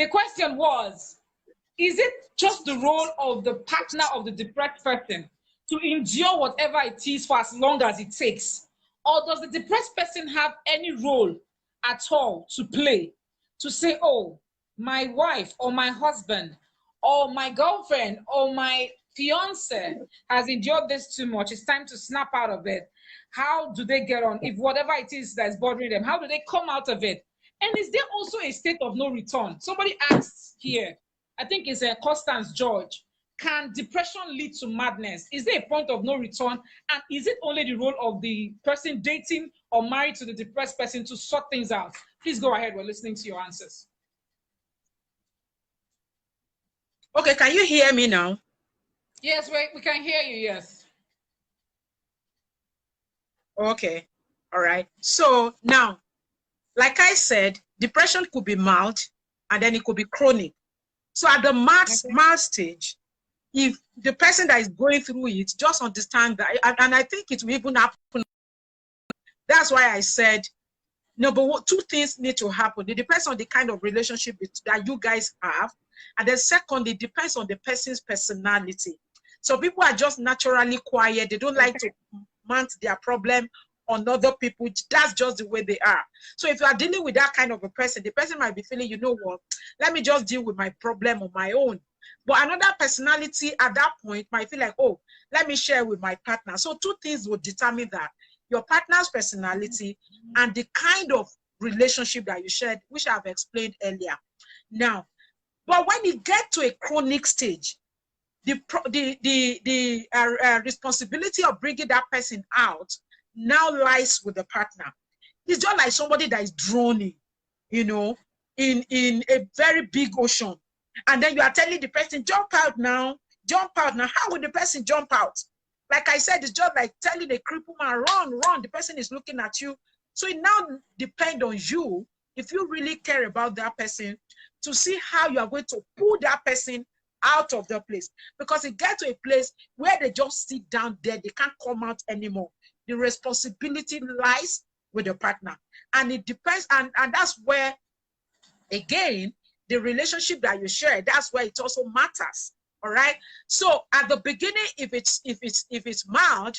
The question was, is it just the role of the partner of the depressed person to endure whatever it is for as long as it takes? Or does the depressed person have any role at all to play to say, oh, my wife or my husband or my girlfriend or my fiance has endured this too much, it's time to snap out of it? How do they get on? If whatever it is that's bothering them, how do they come out of it? And is there also a state of no return? Somebody asks here, I think it's a Constance George, can depression lead to madness? Is there a point of no return? And is it only the role of the person dating or married to the depressed person to sort things out? Please go ahead. We're listening to your answers. Okay, can you hear me now? Yes, we can hear you, yes. Okay, all right. So now, like I said, depression could be mild and then it could be chronic. So at the mild stage, if the person that is going through it just understand that, and I think it will even happen. That's why I said, two things need to happen. It depends on the kind of relationship that you guys have. And then secondly, it depends on the person's personality. So people are just naturally quiet. They don't like to mount their problem on other people. That's just the way they are. So if you are dealing with that kind of a person, the person might be feeling, you know what, let me just deal with my problem on my own. But another personality at that point might feel like, oh, let me share with my partner. So two things will determine that: your partner's personality and the kind of relationship that you shared, which I've explained earlier. Now, but when you get to a chronic stage, the responsibility of bringing that person out now lies with the partner. It's just like somebody that is drowning, you know, in a very big ocean. And then you are telling the person, jump out now, jump out now. How will the person jump out? Like I said, it's just like telling a crippled man, run, run. The person is looking at you. So it now depends on you, if you really care about that person, to see how you are going to pull that person out of the place. Because it gets to a place where they just sit down there, they can't come out anymore. The responsibility lies with the partner. And it depends, and that's where, again, the relationship that you share, that's where it also matters. All right. So at the beginning, if it's mild,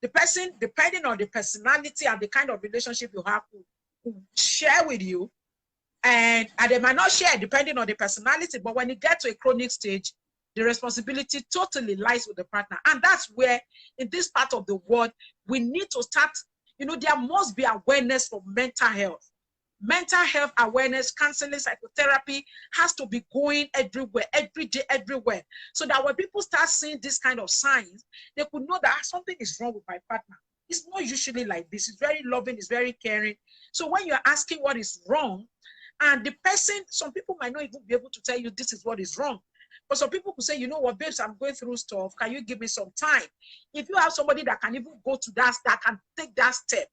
the person, depending on the personality and the kind of relationship you have, to share with you, and they might not share depending on the personality. But when you get to a chronic stage, the responsibility totally lies with the partner. And that's where, in this part of the world, we need to start, you know, there must be awareness for mental health. Mental health awareness, counseling, psychotherapy has to be going everywhere, every day, everywhere. So that when people start seeing this kind of signs, they could know that something is wrong with my partner. It's not usually like this. It's very loving, it's very caring. So when you're asking what is wrong, and the person, some people might not even be able to tell you this is what is wrong. But some people could say, you know what, babes, I'm going through stuff. Can you give me some time? If you have somebody that can even go to that can take that step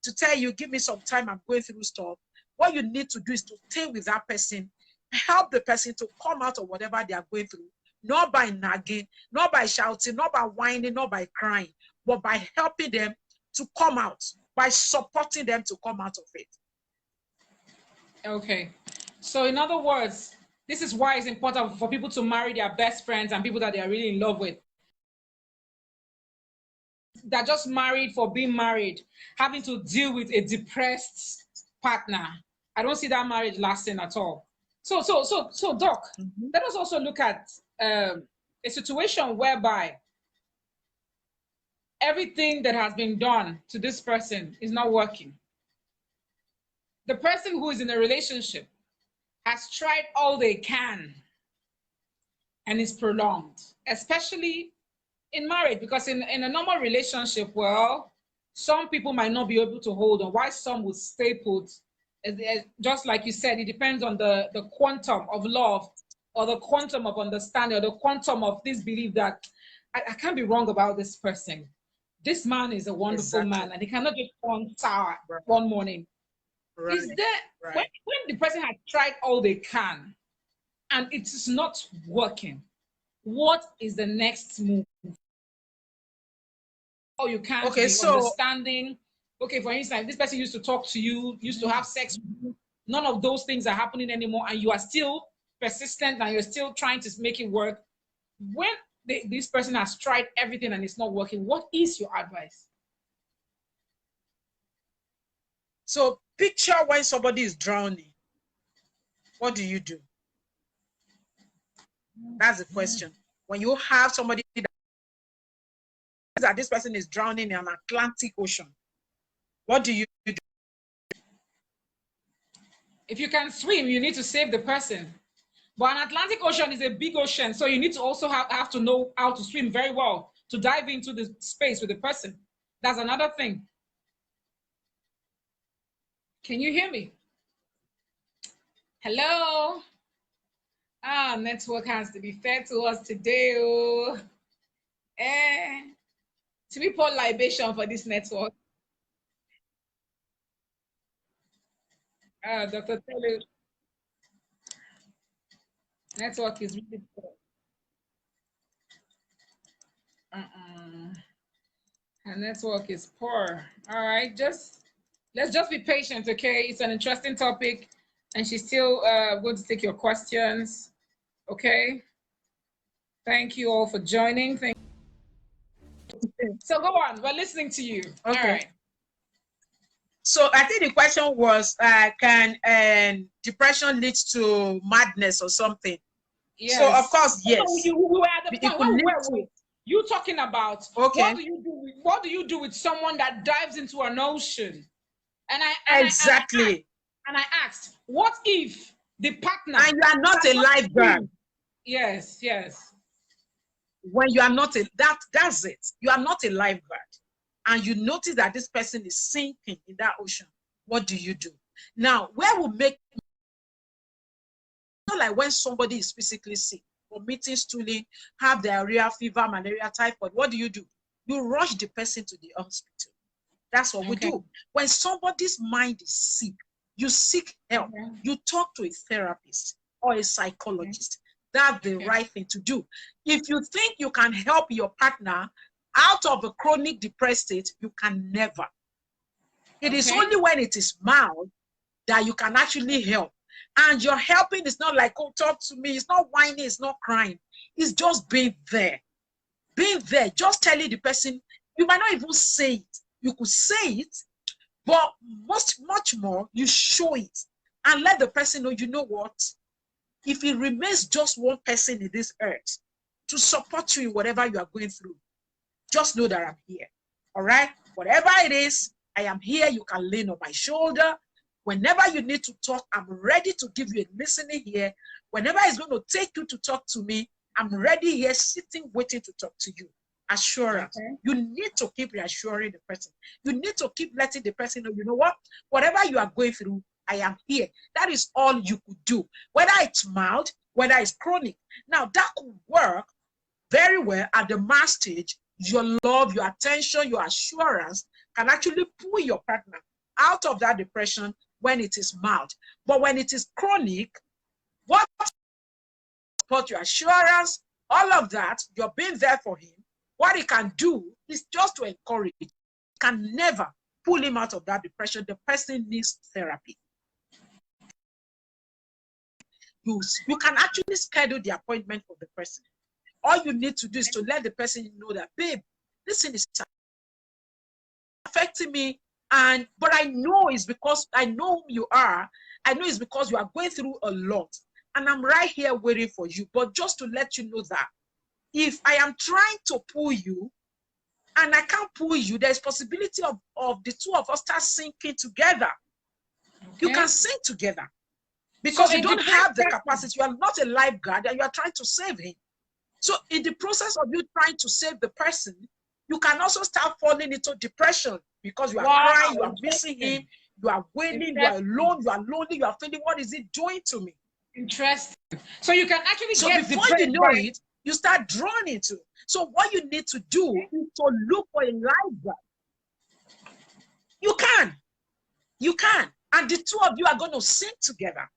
to tell you, give me some time, I'm going through stuff, what you need to do is to stay with that person, help the person to come out of whatever they are going through, not by nagging, not by shouting, not by whining, not by crying, but by helping them to come out, by supporting them to come out of it. Okay. So in other words, this is why it's important for people to marry their best friends and people that they are really in love with. They're just married for being married, having to deal with a depressed partner. I don't see that marriage lasting at all. So Doc, let us also look at a situation whereby everything that has been done to this person is not working. The person who is in a relationship has tried all they can and is prolonged, especially in marriage, because in a normal relationship, well, some people might not be able to hold on, while some will stay put. Just like you said, it depends on the quantum of love or the quantum of understanding or the quantum of this belief that I can't be wrong about this person. This man is a wonderful man and he cannot just turn sour one morning. Right. Is there, when the person has tried all they can and it is not working, what is the next move? Oh, you can't be understanding. Okay, for instance, this person used to talk to you, used to have sex with you. None of those things are happening anymore, and you are still persistent and you're still trying to make it work, when this person has tried everything and it's not working, what is your advice? So picture when somebody is drowning. What do you do? That's the question. When you have somebody that this person is drowning in an Atlantic Ocean, what do you do? If you can swim, you need to save the person. But an Atlantic Ocean is a big ocean, so you need to also have to know how to swim very well to dive into the space with the person. That's another thing. Can you hear me? Hello? Ah, network has to be fair to us today. Oh. To be pour libation for this network. Dr. Tolu. Network is really poor. Her network is poor. All right, let's just be patient, okay? It's an interesting topic, and she's still going to take your questions, okay? Thank you all for joining. Thank you. So go on, we're listening to you. Okay. All right. So I think the question was, can depression lead to madness or something? Yes. So of course, yes. So we were at the point where you talking about, okay, what do you do with someone that dives into an ocean? And I asked, what if the partner, and you are not a lifeguard? Yes, yes. When you are not that's it. You are not a lifeguard, and you notice that this person is sinking in that ocean. What do you do? Now, where will make, not like when somebody is physically sick, vomiting, stooling, have diarrhea, fever, malaria, typhoid. What do? You rush the person to the hospital. That's what we do. When somebody's mind is sick, you seek help. You talk to a therapist or a psychologist. That's the right thing to do. If you think you can help your partner out of a chronic depressed state, you can never. It is only when it is mild that you can actually help. And your helping is not like, oh, talk to me. It's not whining, it's not crying. It's just being there. Being there, just telling the person. You might not even say it. You could say it, but much more, you show it. And let the person know, you know what? If it remains just one person in this earth to support you in whatever you are going through, just know that I'm here. All right? Whatever it is, I am here. You can lean on my shoulder. Whenever you need to talk, I'm ready to give you a listening ear. Whenever it's going to take you to talk to me, I'm ready here, sitting, waiting to talk to you. Assurance. You need to keep reassuring the person. You need to keep letting the person know, you know what? Whatever you are going through, I am here. That is all you could do. Whether it's mild, whether it's chronic. Now, that could work very well at the mass stage. Your love, your attention, your assurance can actually pull your partner out of that depression when it is mild. But when it is chronic, what support, your assurance, all of that, you're being there for him. What he can do is just to encourage. He can never pull him out of that depression. The person needs therapy. You can actually schedule the appointment for the person. All you need to do is to let the person know that, babe, listen, is affecting me, but I know it's because I know who you are. I know it's because you are going through a lot, and I'm right here waiting for you. But just to let you know that if I am trying to pull you and I can't pull you, there's possibility of the two of us start sinking together. You can sink together because you don't have the capacity. You are not a lifeguard and you are trying to save him. So in the process of you trying to save the person, you can also start falling into depression because you are crying, you are missing him, you are wailing, you are alone, you are lonely, you are feeling, what is it doing to me? Interesting. So you can actually get before you know it, you start drawn into. So what you need to do is to look for a lifeguard. You can. And the two of you are going to sink together.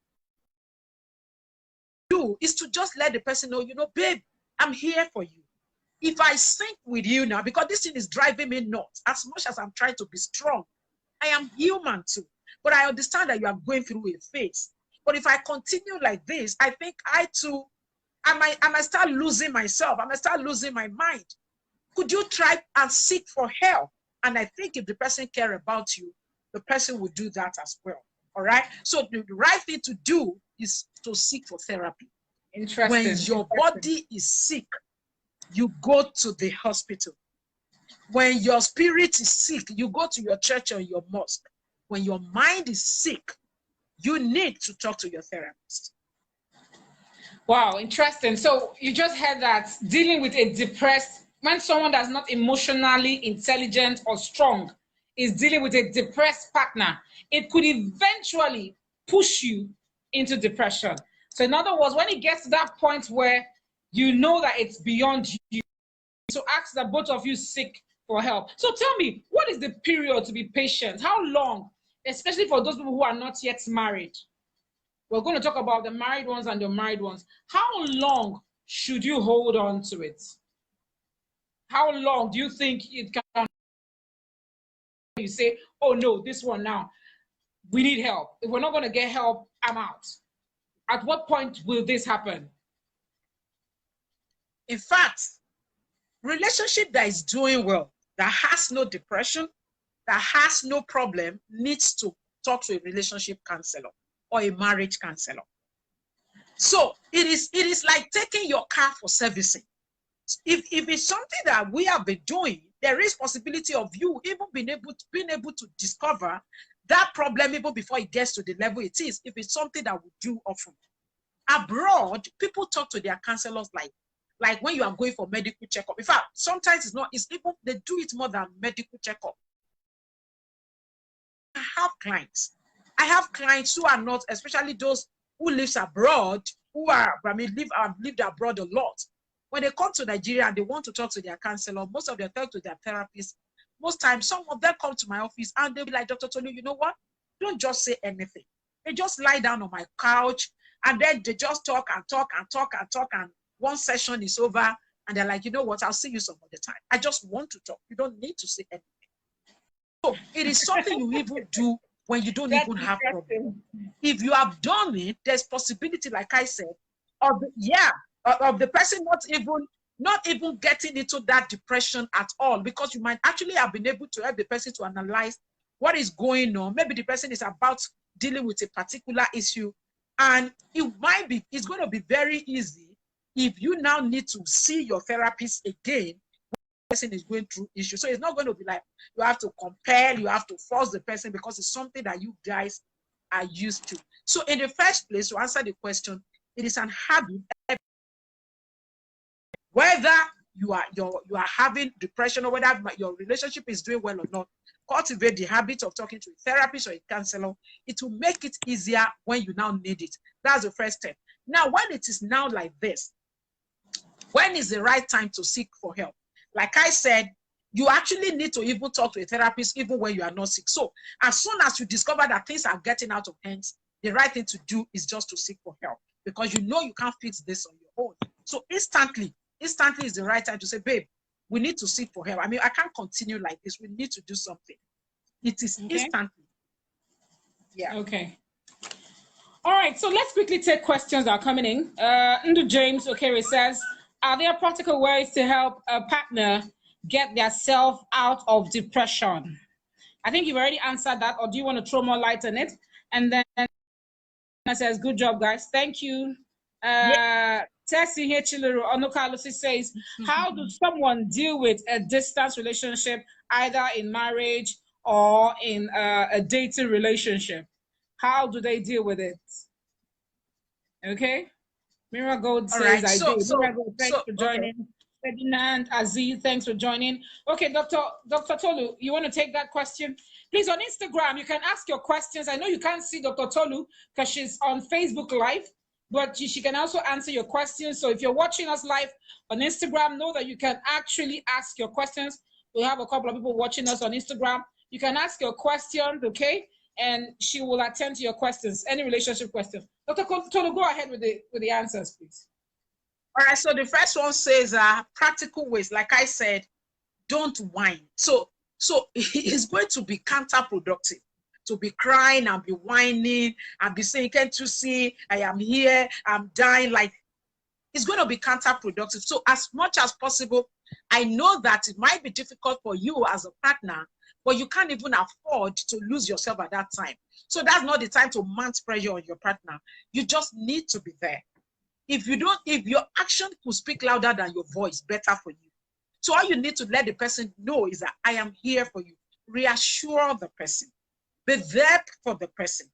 Is to just let the person know, you know, babe, I'm here for you. If I sink with you now, because this thing is driving me nuts, as much as I'm trying to be strong, I am human too. But I understand that you are going through a phase. But if I continue like this, I think I too, I might start losing myself. I might start losing my mind. Could you try and seek for help? And I think if the person care about you, the person will do that as well. All right. So the right thing to do is to seek for therapy. Interesting. When your body is sick, you go to the hospital. When your spirit is sick, you go to your church or your mosque. When your mind is sick, you need to talk to your therapist. Wow, interesting. So you just heard that dealing with a depressed, when someone that's not emotionally intelligent or strong is dealing with a depressed partner, it could eventually push you into depression. So in other words, when it gets to that point where you know that it's beyond you, so ask that both of you seek for help. So tell me, what is the period to be patient? How long, especially for those people who are not yet married? We're going to talk about the married ones and the married ones. How long should you hold on to it? How long do you think it can? You say, oh no, this one now, we need help. If we're not going to get help, I'm out. At what point will this happen? In fact, relationship that is doing well, that has no depression, that has no problem, needs to talk to a relationship counselor or a marriage counselor. So it is like taking your car for servicing. If it's something that we have been doing, there is possibility of you even being able to discover that problem even before it gets to the level it is, if it's something that we do often. Abroad, people talk to their counselors like when you are going for medical checkup. In fact, sometimes it's even, they do it more than medical checkup. I have clients who are not, especially those who live abroad, lived abroad a lot. When they come to Nigeria and they want to talk to their counselor, most of them talk to their therapist. Most times, some of them come to my office and they'll be like, Dr. Tolu, you know what? Don't just say anything. They just lie down on my couch and then they just talk and talk and talk and talk, and one session is over and they're like, you know what? I'll see you some other time. I just want to talk. You don't need to say anything. So it is something you even do when you don't even have problem. If you have done it, there's possibility, like I said, of the person not even getting into that depression at all, because you might actually have been able to help the person to analyze what is going on. Maybe the person is about dealing with a particular issue, and it's going to be very easy if you now need to see your therapist again. Person is going through issues, so it's not going to be like you have to compare, you have to force the person, because it's something that you guys are used to. So in the first place, to answer the question, it is an habit. Whether you are having depression or whether your relationship is doing well or not, cultivate the habit of talking to a therapist or a counselor. It will make it easier when you now need it. That's the first step. Now, when it is now like this, when is the right time to seek for help? Like I said, you actually need to even talk to a therapist even when you are not sick. So as soon as you discover that things are getting out of hands, the right thing to do is just to seek for help, because you know you can't fix this on your own. So instantly is the right time to say, babe, we need to seek for help. I mean, I can't continue like this. We need to do something. It is instantly. Yeah. Okay. All right. So let's quickly take questions that are coming in. Ndu James Okere says, are there practical ways to help a partner get themselves out of depression? I think you've already answered that, or do you want to throw more light on it? And then says, good job, guys. Thank you. Tessie here, Chiluru Onokalusi says, how does someone deal with a distance relationship, either in marriage or in a dating relationship? How do they deal with it? Okay. Mira Gold says, right. I do. Mira Gold, thanks for joining. Okay. Ferdinand Aziz, thanks for joining. Okay, Dr. Tolu, you want to take that question? Please, on Instagram, you can ask your questions. I know you can't see Dr. Tolu because she's on Facebook Live, but she can also answer your questions. So if you're watching us live on Instagram, know that you can actually ask your questions. We have a couple of people watching us on Instagram. You can ask your questions, okay? And she will attend to your questions, any relationship question. Dr. Tolu, go ahead with the answers, please. All right, so the first one says practical ways. Like I said, don't whine. So it's going to be counterproductive. to be crying and be whining and be saying, can't you see, I am here, I'm dying. Like, it's going to be counterproductive. So as much as possible, I know that it might be difficult for you as a partner, but you can't even afford to lose yourself at that time. So that's not the time to mount pressure on your partner. You just need to be there. If your action could speak louder than your voice, better for you. So all you need to let the person know is that I am here for you. Reassure the person. Be there for the person.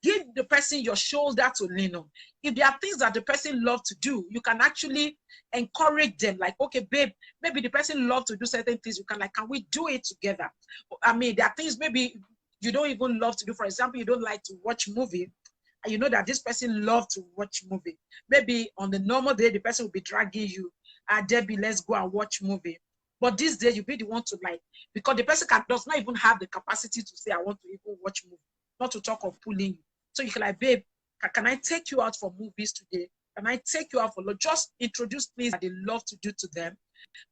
Give the person your shoulder to lean on. If there are things that the person loves to do, you can actually encourage them. Like, okay, babe, maybe the person loves to do certain things. You can we do it together? I mean, there are things maybe you don't even love to do. For example, you don't like to watch movie. And you know that this person loves to watch movie. Maybe on the normal day, the person will be dragging you. Debby, let's go and watch movie. But this day, you be the one to because the person does not even have the capacity to say, I want to even watch movie. Not to talk of pulling you. So you can babe, can I take you out for movies today? Can I take you out for lunch? Just introduce things that they love to do to them.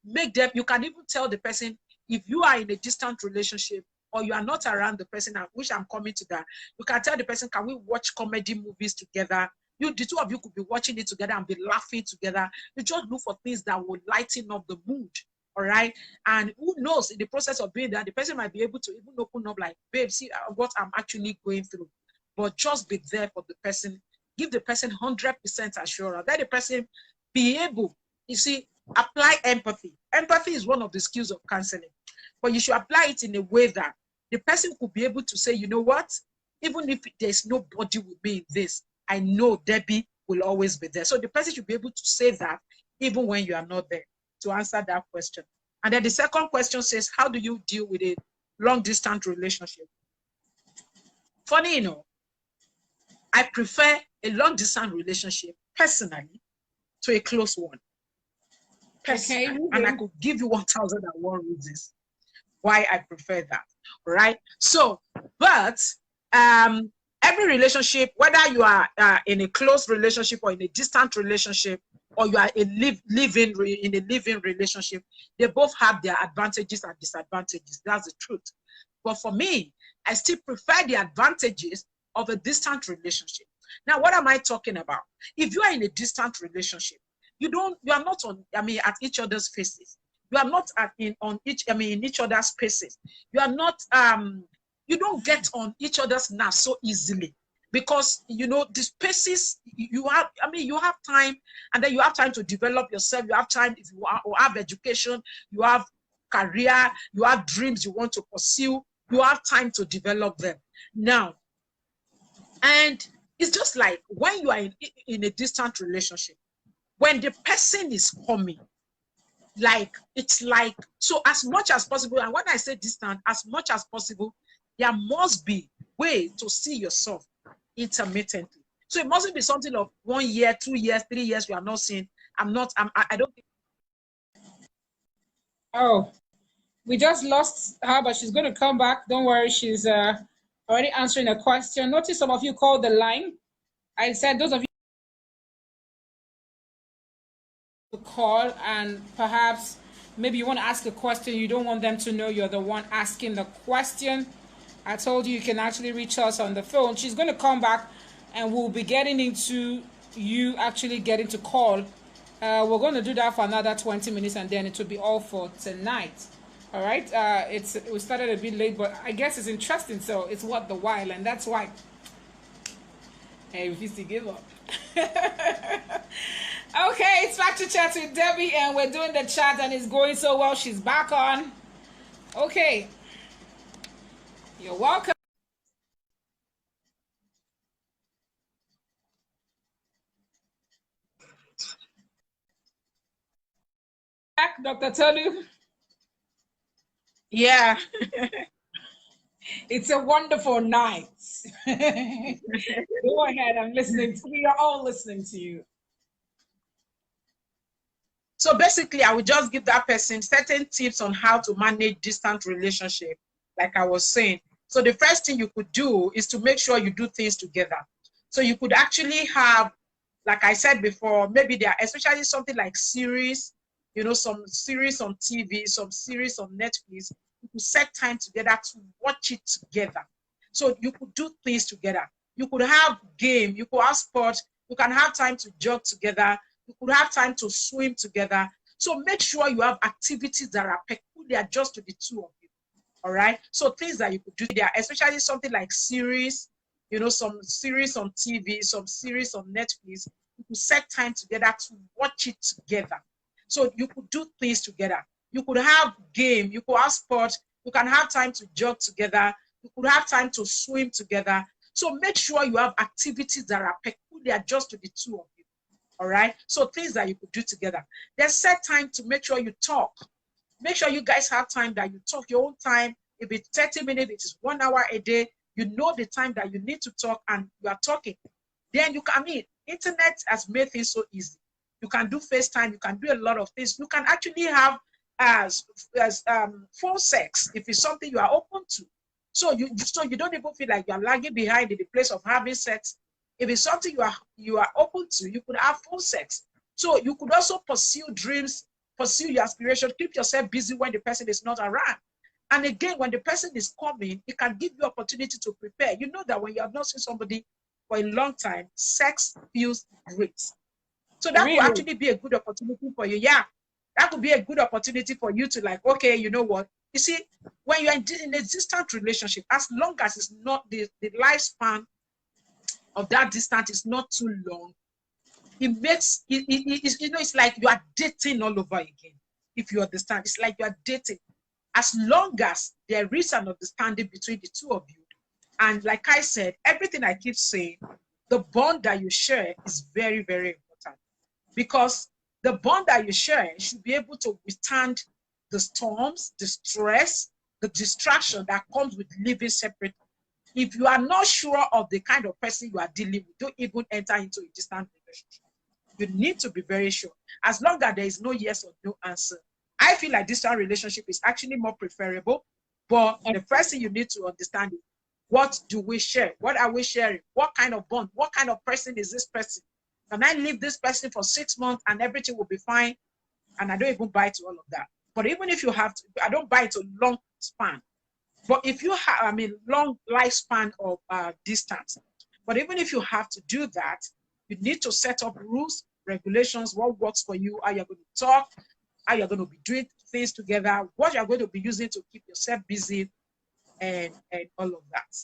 Make them, you can even tell the person, if you are in a distant relationship or you are not around the person, which I'm coming to that, you can tell the person, can we watch comedy movies together? The two of you could be watching it together and be laughing together. You just look for things that will lighten up the mood. All right. And who knows, in the process of doing that, the person might be able to even open up like, babe, see what I'm actually going through. But just be there for the person. Give the person 100% assurance. Let the person be able, you see, apply empathy. Empathy is one of the skills of counseling. But you should apply it in a way that the person could be able to say, you know what? Even if there's nobody with me in this, I know Debby will always be there. So the person should be able to say that even when you are not there, to answer that question. And then the second question says, how do you deal with a long-distance relationship? Funny, I prefer a long-distance relationship personally to a close one. Personally. Okay. And I could give you 1,001 reasons why I prefer that. Right? So, but every relationship, whether you are in a close relationship or in a distant relationship, or you are in a living relationship, they both have their advantages and disadvantages. That's the truth. But for me, I still prefer the advantages of a distant relationship. Now, what am I talking about? If you are in a distant relationship, you are not at each other's faces. You are not in each other's spaces. You are not, you don't get on each other's nerves so easily. Because the spaces you have time, and then you have time to develop yourself. You have time, if you have education, you have career, you have dreams you want to pursue, you have time to develop them. Now, and it's just like when you are in a distant relationship, when the person is coming, so as much as possible, and when I say distant, as much as possible, there must be way to see yourself intermittently. So it mustn't be something of 1 year, 2 years, 3 years you are not seeing. I don't think. Oh, we just lost her, but she's going to come back. Don't worry, she's already answering a question. Notice some of you called the line. I said those of you to call, and perhaps maybe you want to ask a question. You don't want them to know you're the one asking the question. I told you can actually reach us on the phone. She's going to come back and we'll be getting into you actually getting to call. We're going to do that for another 20 minutes and then it will be all for tonight. All right. We started a bit late, but I guess it's interesting. So it's worth the while. And that's why I refuse to give up. Okay, it's Factual Chat with Debby and we're doing the chat and it's going so well. She's back on. Okay. You're welcome. Back, Dr. Tolu. Yeah. It's a wonderful night. Go ahead, I'm listening. We are all listening to you. So basically, I would just give that person certain tips on how to manage distant relationship, like I was saying. So the first thing you could do is to make sure you do things together. So you could actually have, like I said before, maybe there are especially something like series, some series on TV, some series on Netflix. You could set time together to watch it together. So you could do things together. You could have game, you could have sport, you can have time to jog together, you could have time to swim together. So make sure you have activities that are peculiar just to the two of you. All right. So things that you could do there, especially something like series, you know, some series on TV, some series on Netflix. You could set time together to watch it together. So you could do things together. You could have game, you could have sport, you can have time to jog together, you could have time to swim together. So make sure you have activities that are peculiar just to the two of you. All right. So things that you could do together. Then set time to make sure you talk. Make sure you guys have time that you talk your own time. If it's 30 minutes, it is 1 hour a day. You know the time that you need to talk and you are talking. Then you can, I mean, internet has made things so easy. You can do FaceTime. You can do a lot of things. You can actually have as phone sex if it's something you are open to. So you don't even feel like you are lagging behind in the place of having sex. If it's something you are open to, you could have phone sex. So you could also pursue dreams, pursue your aspiration, keep yourself busy when the person is not around. And again, when the person is coming, it can give you opportunity to prepare. You know that when you have not seen somebody for a long time, sex feels great. So that Really? will actually be a good opportunity for you. Yeah, that could be a good opportunity for you to like, okay, you know what? You see, when you're in a distant relationship, as long as it's not the lifespan of that distance is not too long, it makes you know, it's like you are dating all over again. If you understand, it's like you are dating. As long as there is an understanding between the two of you, and like I said, everything I keep saying, the bond that you share is very, very important, because the bond that you share should be able to withstand the storms, the stress, the distraction that comes with living separately. If you are not sure of the kind of person you are dealing with, don't even enter into a distant relationship. You need to be very sure. As long as there is no yes or no answer, I feel like distant relationship is actually more preferable. But the first thing you need to understand is, what do we share? What are we sharing? What kind of bond? What kind of person is this person? Can I leave this person for 6 months and everything will be fine? And I don't even buy to all of that. But even if you have to, I don't buy it to long span. But if you have, I mean, long lifespan of distance. But even if you have to do that, you need to set up rules, regulations, what works for you, how you're going to talk, how you're going to be doing things together, what you're going to be using to keep yourself busy, and all of that.